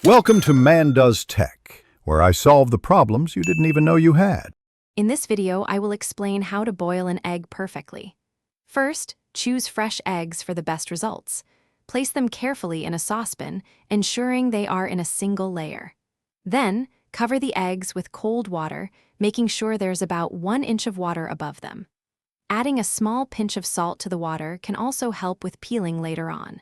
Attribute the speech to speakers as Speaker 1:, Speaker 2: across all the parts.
Speaker 1: Welcome to Man Does Tech, where I solve the problems you didn't even know you had.
Speaker 2: In this video, I will explain how to boil an egg perfectly. First, choose fresh eggs for the best results. Place them carefully in a saucepan, ensuring they are in a single layer. Then, cover the eggs with cold water, making sure there's about 1 inch of water above them. Adding a small pinch of salt to the water can also help with peeling later on.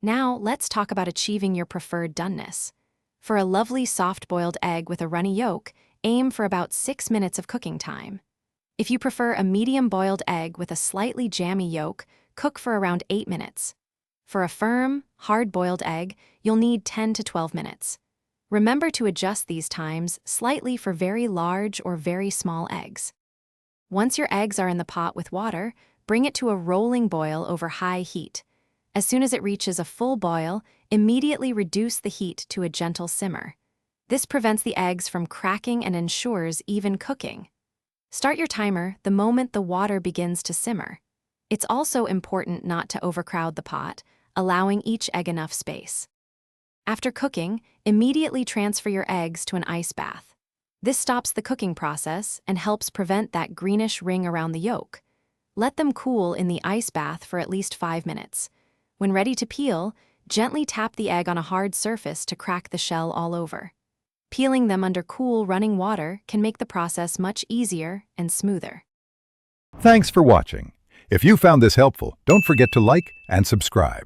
Speaker 2: Now, let's talk about achieving your preferred doneness. For a lovely soft-boiled egg with a runny yolk, aim for about 6 minutes of cooking time. If you prefer a medium-boiled egg with a slightly jammy yolk, cook for around 8 minutes. For a firm, hard-boiled egg, you'll need 10 to 12 minutes. Remember to adjust these times slightly for very large or very small eggs. Once your eggs are in the pot with water, bring it to a rolling boil over high heat. As soon as it reaches a full boil, immediately reduce the heat to a gentle simmer. This prevents the eggs from cracking and ensures even cooking. Start your timer the moment the water begins to simmer. It's also important not to overcrowd the pot, allowing each egg enough space. After cooking, immediately transfer your eggs to an ice bath. This stops the cooking process and helps prevent that greenish ring around the yolk. Let them cool in the ice bath for at least 5 minutes. When ready to peel, gently tap the egg on a hard surface to crack the shell all over. Peeling them under cool, running water can make the process much easier and smoother.
Speaker 1: Thanks for watching. If you found this helpful, don't forget to like and subscribe.